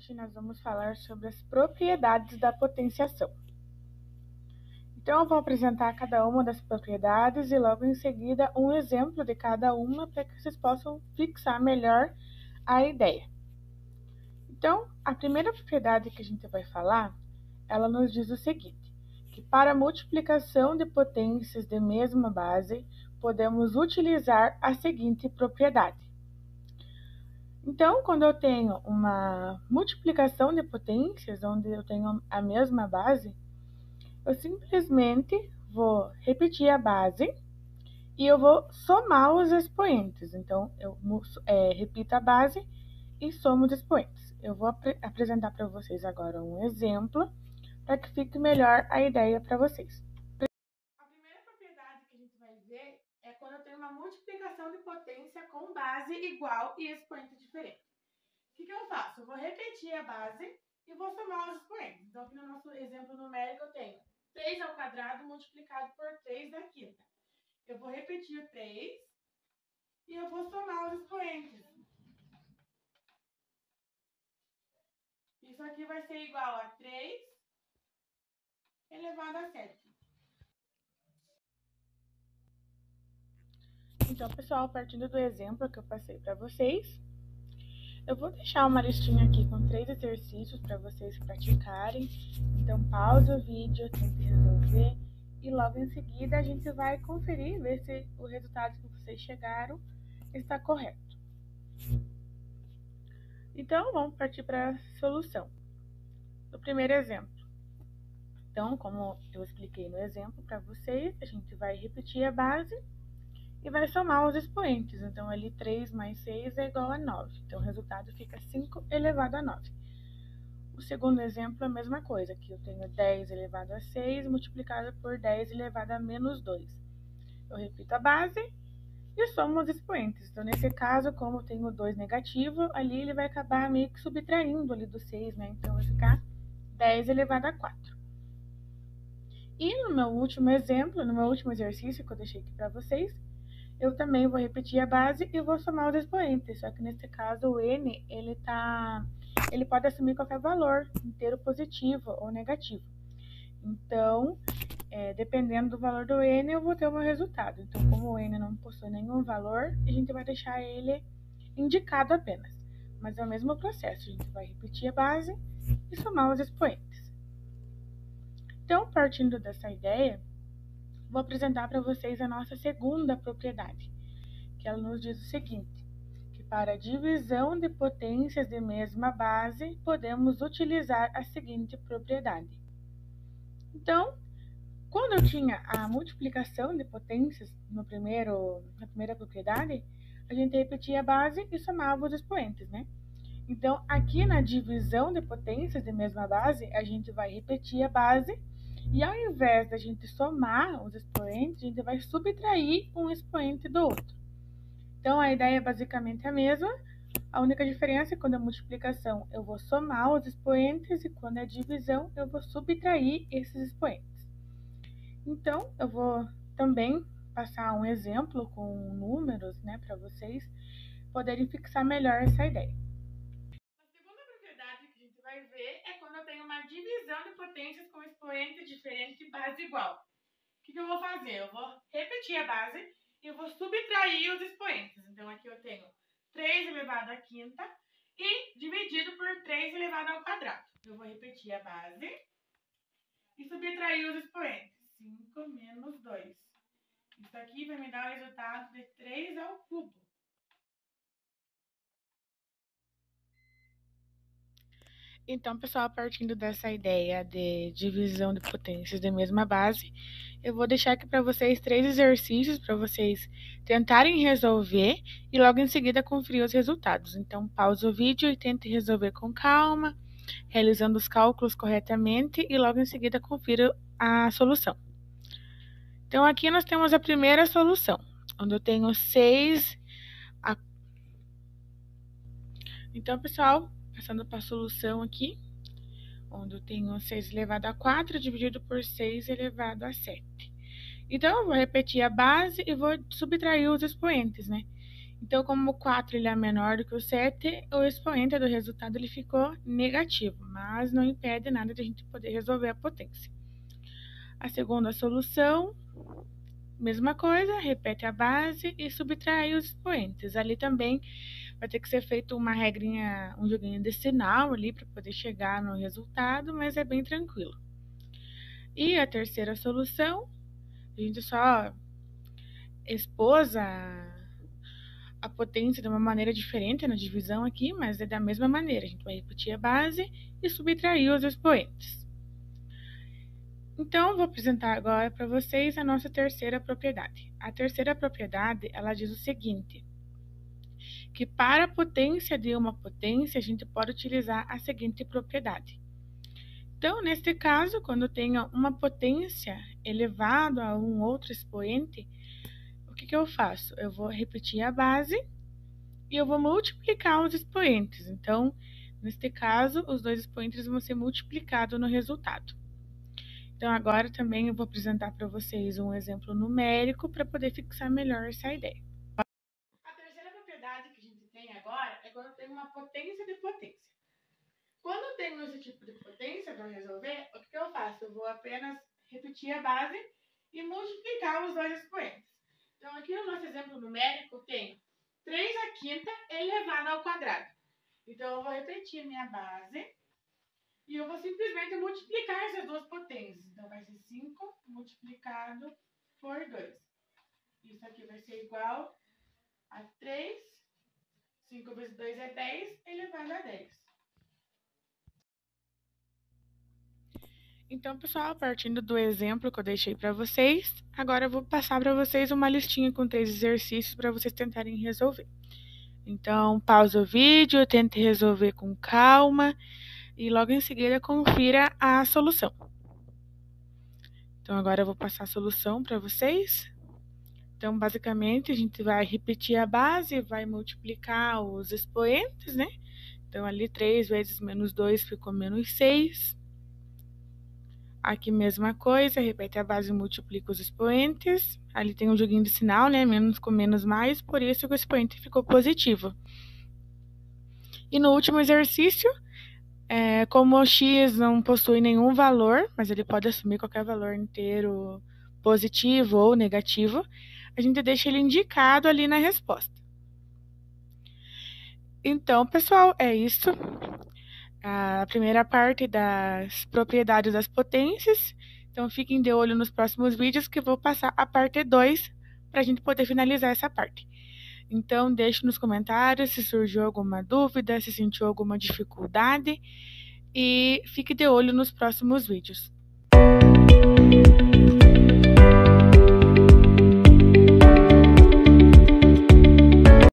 hoje nós vamos falar sobre as propriedades da potenciação. Então, eu vou apresentar cada uma das propriedades e logo em seguida um exemplo de cada uma para que vocês possam fixar melhor a ideia. Então, a primeira propriedade que a gente vai falar, ela nos diz o seguinte, que para a multiplicação de potências de mesma base, podemos utilizar a seguinte propriedade. Então, quando eu tenho uma multiplicação de potências, onde eu tenho a mesma base, eu simplesmente vou repetir a base e eu vou somar os expoentes. Então, eu repito a base e somo os expoentes. Eu vou apresentar para vocês agora um exemplo para que fique melhor a ideia para vocês. A primeira propriedade que a gente vai ver é quando eu tenho uma multiplicação de potência com base igual e expoente diferente. O que eu faço? Eu vou repetir a base e vou somar os expoentes. Então, aqui no nosso exemplo numérico, eu tenho 3 ao quadrado multiplicado por 3 da quinta. Eu vou repetir o 3 e eu vou somar os expoentes. Isso aqui vai ser igual a 3 elevado a 7. Então, pessoal, partindo do exemplo que eu passei para vocês, eu vou deixar uma listinha aqui com 3 exercícios para vocês praticarem. Então, pausa o vídeo, tente resolver e logo em seguida a gente vai conferir, ver se o resultado que vocês chegaram está correto. Então, vamos partir para a solução do primeiro exemplo. Então, como eu expliquei no exemplo para vocês, a gente vai repetir a base e vai somar os expoentes. Então, ali 3 mais 6 é igual a 9. Então, o resultado fica 5 elevado a 9. O segundo exemplo é a mesma coisa, aqui eu tenho 10 elevado a 6 multiplicado por 10 elevado a menos 2. Eu repito a base e somo os expoentes. Então, nesse caso, como eu tenho 2 negativo, ali ele vai acabar meio que subtraindo ali do 6, né? Então, vai ficar 10 elevado a 4. E no meu último exemplo, no meu último exercício que eu deixei aqui para vocês, eu também vou repetir a base e vou somar os expoentes. Só que nesse caso, o n, ele pode assumir qualquer valor, inteiro positivo ou negativo. Então, dependendo do valor do n, eu vou ter o meu resultado. Então, como o n não possui nenhum valor, a gente vai deixar ele indicado apenas. Mas é o mesmo processo, a gente vai repetir a base e somar os expoentes. Então, partindo dessa ideia, vou apresentar para vocês a nossa segunda propriedade, que ela nos diz o seguinte, que para a divisão de potências de mesma base, podemos utilizar a seguinte propriedade. Então, quando eu tinha a multiplicação de potências na primeira propriedade, a gente repetia a base e somava os expoentes, né? Então, aqui na divisão de potências de mesma base, a gente vai repetir a base e ao invés da gente somar os expoentes, a gente vai subtrair um expoente do outro. Então, a ideia é basicamente a mesma. A única diferença é que quando é multiplicação, eu vou somar os expoentes e quando é divisão, eu vou subtrair esses expoentes. Então, eu vou também passar um exemplo com números, né, para vocês poderem fixar melhor essa ideia. A segunda propriedade que a gente vai ver é quando eu tenho uma divisão de potências com expoente diferente e base igual. O que eu vou fazer? Eu vou repetir a base e eu vou subtrair os expoentes. Então, aqui eu tenho 3 elevado à quinta e dividido por 3 elevado ao quadrado. Eu vou repetir a base e subtrair os expoentes. 5 menos 2. Isso aqui vai me dar o resultado de 3 ao cubo. Então, pessoal, partindo dessa ideia de divisão de potências da mesma base, eu vou deixar aqui para vocês 3 exercícios para vocês tentarem resolver e logo em seguida conferir os resultados. Então, pause o vídeo e tente resolver com calma, realizando os cálculos corretamente e logo em seguida confira a solução. Então, aqui nós temos a primeira solução, onde eu tenho 6 a... Então, pessoal, passando para a solução aqui, onde eu tenho 6 elevado a 4 dividido por 6 elevado a 7. Então, eu vou repetir a base e vou subtrair os expoentes, né? Então, como o 4 ele é menor do que o 7, o expoente do resultado ele ficou negativo, mas não impede nada de a gente poder resolver a potência. A segunda solução, mesma coisa, repete a base e subtrai os expoentes. Ali também vai ter que ser feito uma regrinha, um joguinho de sinal ali para poder chegar no resultado, mas é bem tranquilo. E a terceira solução, a gente só expôs a potência de uma maneira diferente na divisão aqui, mas é da mesma maneira. A gente vai repetir a base e subtrair os expoentes. Então, vou apresentar agora para vocês a nossa terceira propriedade. A terceira propriedade, ela diz o seguinte, que para a potência de uma potência, a gente pode utilizar a seguinte propriedade. Então, neste caso, quando tenho uma potência elevada a um outro expoente, o que eu faço? Eu vou repetir a base e eu vou multiplicar os expoentes. Então, neste caso, os dois expoentes vão ser multiplicados no resultado. Então, agora também eu vou apresentar para vocês um exemplo numérico para poder fixar melhor essa ideia. A terceira propriedade que a gente tem agora é quando tem uma potência de potência. Quando eu tenho esse tipo de potência para resolver, o que eu faço? Eu vou apenas repetir a base e multiplicar os dois expoentes. Então, aqui no nosso exemplo numérico, tem 3/5 elevado ao quadrado. Então, eu vou repetir minha base e eu vou simplesmente multiplicar essas duas potências. Então, vai ser 5 multiplicado por 2. Isso aqui vai ser igual a 3. 5 vezes 2 é 10, elevado a 10. Então, pessoal, partindo do exemplo que eu deixei para vocês, agora eu vou passar para vocês uma listinha com 3 exercícios para vocês tentarem resolver. Então, pausa o vídeo, tente resolver com calma e logo em seguida confira a solução. Então, agora eu vou passar a solução para vocês. Então, basicamente, a gente vai repetir a base, vai multiplicar os expoentes, né? Então, ali 3 vezes menos 2 ficou menos 6. Aqui, mesma coisa, repete a base e multiplica os expoentes. Ali tem um joguinho de sinal, né? Menos com menos mais, por isso que o expoente ficou positivo. E no último exercício, como o x não possui nenhum valor, mas ele pode assumir qualquer valor inteiro positivo ou negativo, a gente deixa ele indicado ali na resposta. Então, pessoal, é isso. A primeira parte das propriedades das potências. Então, fiquem de olho nos próximos vídeos que eu vou passar a parte 2 para a gente poder finalizar essa parte. Então, deixe nos comentários se surgiu alguma dúvida, se sentiu alguma dificuldade e fique de olho nos próximos vídeos.